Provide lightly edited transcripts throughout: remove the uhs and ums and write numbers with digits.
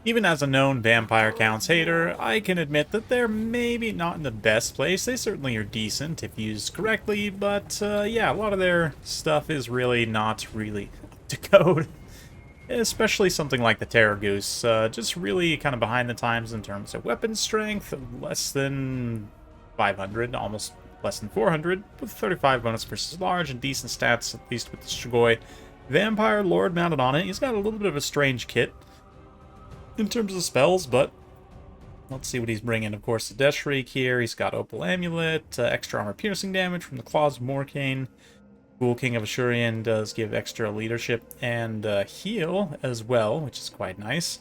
Even as a known vampire counts hater, I can admit that they're maybe not in the best place. They certainly are decent if used correctly, but yeah, a lot of their stuff is really not really up to code. Especially something like the Terror Goose, just really kind of behind the times in terms of weapon strength, less than 500, almost less than 400, with 35 bonus versus large and decent stats, at least with the Strigoi Vampire Lord mounted on it. He's got a little bit of a strange kit in terms of spells, but let's see what he's bringing. Of course, the Death Shriek here. He's got Opal Amulet, extra armor piercing damage from the Claws of Morcane. Ghoul King of Ashurian does give extra leadership and heal as well, which is quite nice.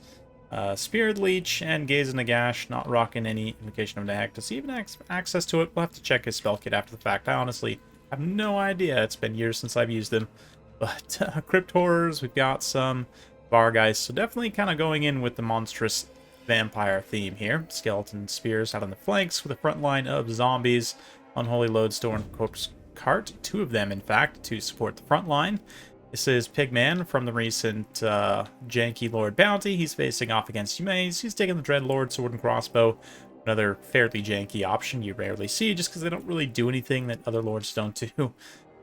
Spirit Leech and Gaze and Nagash, not rocking any invocation of Nahek. Does he even access to it? We'll have to check his spell kit after the fact. I honestly have no idea. It's been years since I've used them. But Crypt Horrors, we've got some Vargeist, so definitely kind of going in with the monstrous vampire theme here. Skeleton Spears out on the flanks with a front line of zombies. Unholy Lodestone Corpse Cart, 2 of them in fact, to support the front line. This is Pigman from the recent Janky Lord Bounty. He's facing off against Yumeis. He's taking the Dreadlord Sword and Crossbow, another fairly janky option you rarely see just because they don't really do anything that other lords don't do.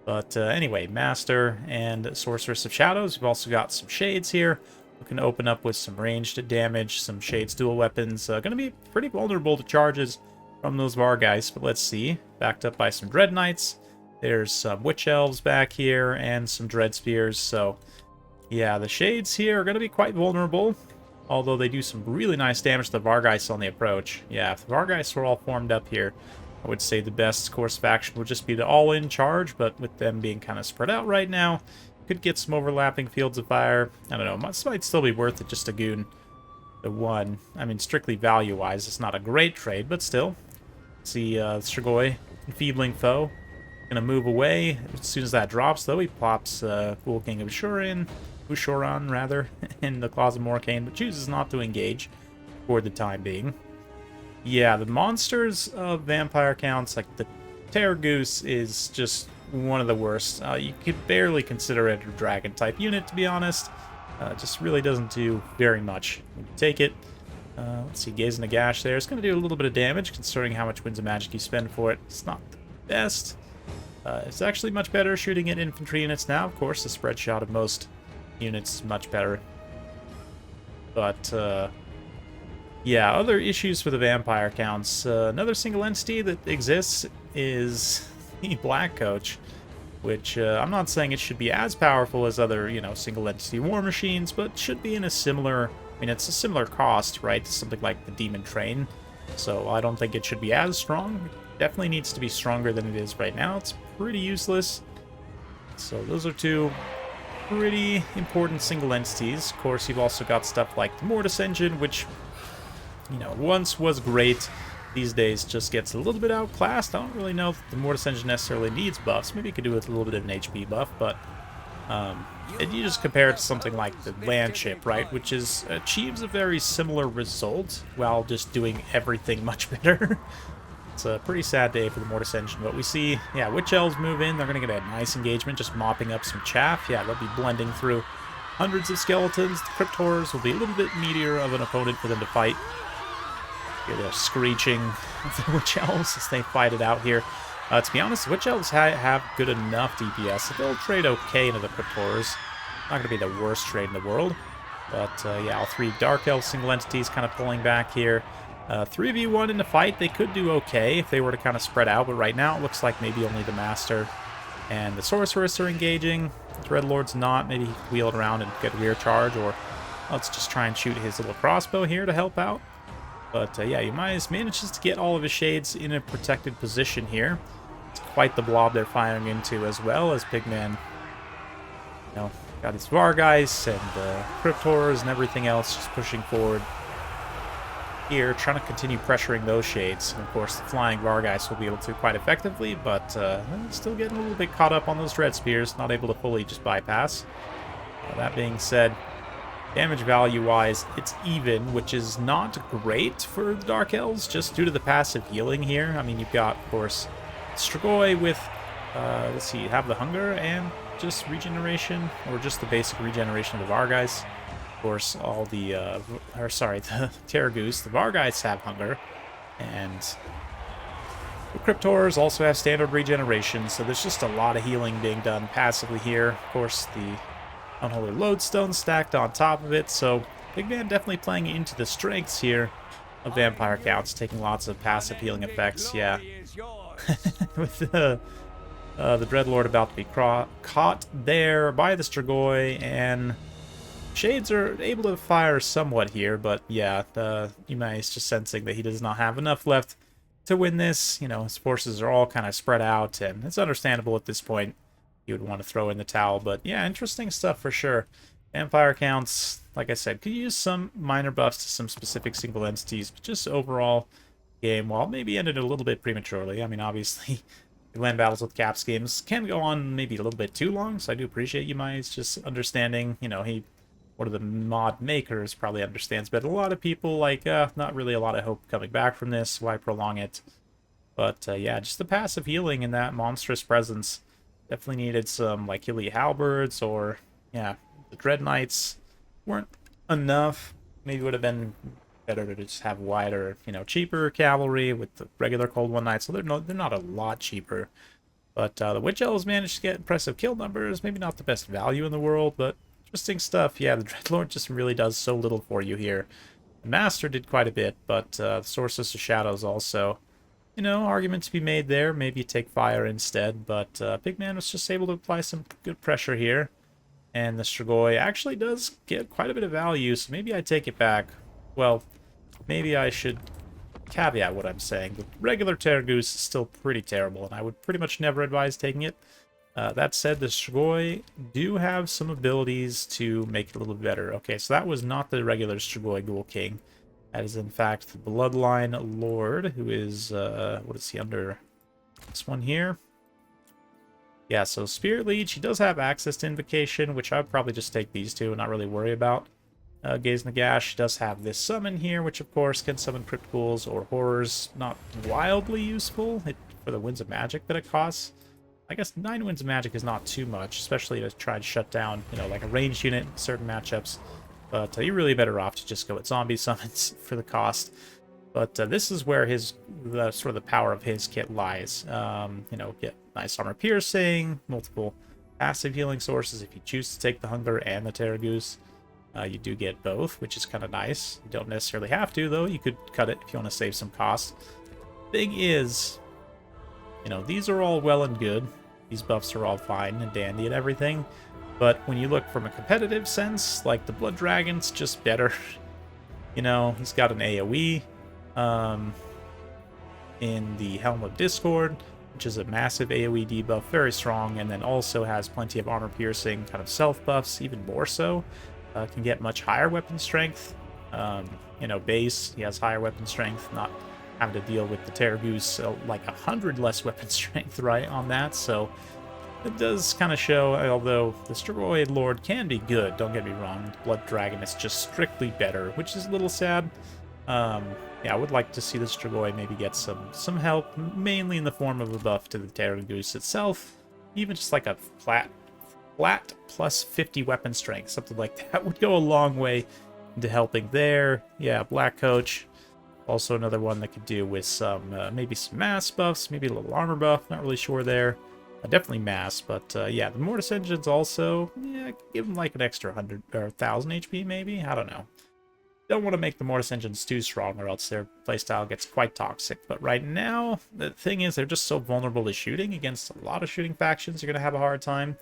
But anyway, Master and Sorceress of Shadows. We've also got some Shades here. We can open up with some ranged damage, some Shades dual weapons. Going to be pretty vulnerable to charges from those Vargeist, but let's see. Backed up by some Dread Knights. There's some Witch Elves back here and some Dread Spears. So yeah, the Shades here are going to be quite vulnerable, although they do some really nice damage to the Vargeist on the approach. Yeah, if the Vargeist were all formed up here, I would say the best course of action would just be the all-in charge, but with them being kind of spread out right now, could get some overlapping fields of fire. I don't know, this might still be worth it just to goon the one. I mean, strictly value-wise, it's not a great trade, but still. See, Strigoi, Enfeebling Foe, gonna move away. As soon as that drops, though, he pops Ghoul King of Ushoran, rather, in the Claws of Morcane, but chooses not to engage for the time being. Yeah, the monsters of vampire counts, like the Terror Goose, is just one of the worst. You could barely consider it a dragon-type unit, to be honest. Just really doesn't do very much when you take it. Let's see, Gaze and Nagash there. It's going to do a little bit of damage, considering how much Winds of Magic you spend for it. It's not the best. It's actually much better shooting at infantry units now. Of course, the spread shot of most units is much better. But, yeah, other issues for the vampire counts. Another single entity that exists is the Black Coach, which I'm not saying it should be as powerful as other, single entity war machines, but should be in a similar, it's a similar cost, right, to something like the Demon Train. So I don't think it should be as strong. It definitely needs to be stronger than it is right now. It's pretty useless. So those are 2 pretty important single entities. Of course, you've also got stuff like the Mortis Engine, which once was great, these days just gets a little bit outclassed. I don't really know if the Mortis Engine necessarily needs buffs. Maybe you could do with a little bit of an HP buff, but you just compare it to something like the Landship, right, which achieves a very similar result while just doing everything much better. It's a pretty sad day for the Mortis Engine, but we see, yeah, Witch Elves move in. They're going to get a nice engagement, just mopping up some chaff. Yeah, they'll be blending through hundreds of skeletons. The Crypt Horrors will be a little bit meatier of an opponent for them to fight. Hear the screeching of the Witch Elves as they fight it out here. To be honest, the Witch Elves have good enough DPS that they'll trade okay into the Crypt Horrors. Not going to be the worst trade in the world. But, yeah, all 3 Dark Elf single entities kind of pulling back here. 3v1 in the fight, they could do okay if they were to kind of spread out, but right now it looks like maybe only the Master and the Sorceress are engaging. The Dreadlord's not. Maybe he can wheel it around and get a rear charge, or let's just try and shoot his little crossbow here to help out. But yeah, Yumeis manages to get all of his Shades in a protected position here. It's quite the blob they're firing into, as well as Pigman. Got his Vargeist and Crypt Horrors and everything else just pushing forward here, trying to continue pressuring those Shades. And of course, the flying Vargeist will be able to quite effectively, but still getting a little bit caught up on those Dread Spears, not able to fully just bypass. That being said, damage value-wise, it's even, which is not great for the Dark Elves, just due to the passive healing here. I mean, you've got, of course, Strigoi with, let's see, have the Hunger and just regeneration, or just the basic regeneration of the Vargeist. Of course, all the, the Terragoose, the Vargeists have hunger, and the Cryptors also have standard regeneration, so there's just a lot of healing being done passively here. Of course, the Unholy Lodestone stacked on top of it, so Big Man definitely playing into the strengths here of Vampire Counts, taking lots of passive healing effects, yeah. With the Dreadlord about to be caught there by the Strigoi, and Shades are able to fire somewhat here, but yeah, Yumei is just sensing that he does not have enough left to win this. You know, his forces are all kind of spread out, and it's understandable at this point he would want to throw in the towel. But yeah, interesting stuff for sure. Vampire Counts, like I said, could use some minor buffs to some specific single entities, but just overall game, while maybe ended a little bit prematurely. I mean, obviously, land battles with Caps games can go on maybe a little bit too long, so I do appreciate Yumei's just understanding. You know, one of the mod makers probably understands, but a lot of people, like, not really a lot of hope coming back from this. Why prolong it? But, yeah, just the passive healing in that monstrous presence. Definitely needed some, like, Hilly Halberds, or, yeah, the Dread Knights weren't enough. Maybe would have been better to just have wider, you know, cheaper cavalry with the regular Cold One Knights, so they're not a lot cheaper. But the Witch Elves managed to get impressive kill numbers. Maybe not the best value in the world, but interesting stuff. Yeah, the Dreadlord just really does so little for you here. The Master did quite a bit, but the Sorceress of Shadows also, you know, argument to be made there. Maybe take fire instead, but Big Man was just able to apply some good pressure here. And the Strigoi actually does get quite a bit of value, so maybe I take it back. Well, maybe I should caveat what I'm saying. The regular Terragoose is still pretty terrible, and I would pretty much never advise taking it. That said, the Strigoi do have some abilities to make it a little better. Okay, so that was not the regular Strigoi Ghoul King. That is, in fact, the Bloodline Lord, who is, what is he under? This one here? Yeah, so Spirit Leech, he does have access to Invocation, which I would probably just take these two and not really worry about. Gaze Nagash does have this summon here, which of course can summon Crypt Ghouls or Horrors. Not wildly useful for the Winds of Magic that it costs. I guess 9 Winds of Magic is not too much, especially to try and shut down, you know, like a ranged unit in certain matchups. But you're really better off to just go with zombie summons for the cost. But this is where sort of the power of his kit lies. You know, get nice armor piercing, multiple passive healing sources if you choose to take the Hunger and the Terragoose. You do get both, which is kind of nice. You don't necessarily have to, though. You could cut it if you want to save some cost. Thing is, you know, these are all well and good. These buffs are all fine and dandy and everything. But when you look from a competitive sense, like the Blood Dragon's just better. You know, he's got an AoE in the Helm of Discord, which is a massive AoE debuff, very strong, and then also has plenty of armor piercing, kind of self buffs, even more so. Can get much higher weapon strength. You know, base, he has higher weapon strength, not having to deal with the Terragoose, so like 100 less weapon strength, right, on that, so it does kind of show, although the Strigoi Lord can be good, don't get me wrong, Blood Dragon is just strictly better, which is a little sad. Yeah, I would like to see the Strigoi maybe get some help, mainly in the form of a buff to the Terragoose itself, even just like a flat plus 50 weapon strength, something like that would go a long way into helping there. Yeah, Black Coach, also another one that could do with some, maybe some mass buffs, maybe a little armor buff, not really sure there. Definitely mass, but yeah, the Mortis Engines also, yeah, give them like an extra 100 or 1,000 HP maybe, I don't know. Don't want to make the Mortis Engines too strong or else their playstyle gets quite toxic, but right now, the thing is they're just so vulnerable to shooting. Against a lot of shooting factions, you're going to have a hard time.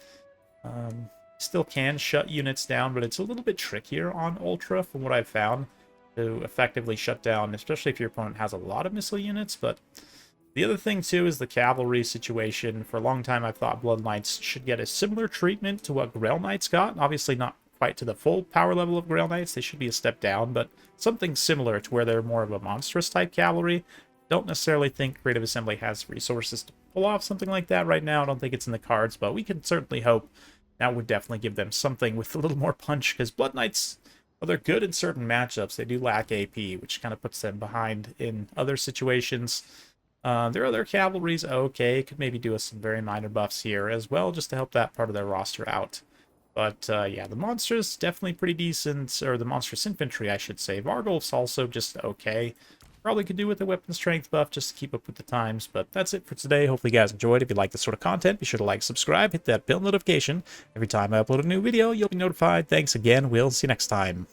Still can shut units down, but it's a little bit trickier on Ultra from what I've found to effectively shut down, especially if your opponent has a lot of missile units. But the other thing too is the cavalry situation. For a long time I've thought Blood Knights should get a similar treatment to what Grail Knights got. Obviously not quite to the full power level of Grail Knights, they should be a step down, but something similar to where they're more of a monstrous type cavalry. Don't necessarily think Creative Assembly has resources to pull off something like that right now. I don't think it's in the cards, but we can certainly hope. That would definitely give them something with a little more punch, because Blood Knights, well, they're good in certain matchups. They do lack AP, which kind of puts them behind in other situations. Their other cavalry's okay. Could maybe do us some very minor buffs here as well, just to help that part of their roster out. But yeah, the monsters definitely pretty decent, or the monstrous infantry, I should say. Vargulf's also just okay. Probably could do with a weapon strength buff just to keep up with the times, but that's it for today. Hopefully you guys enjoyed. If you like this sort of content, be sure to like, subscribe, hit that bell notification. Every time I upload a new video, you'll be notified. Thanks again. We'll see you next time.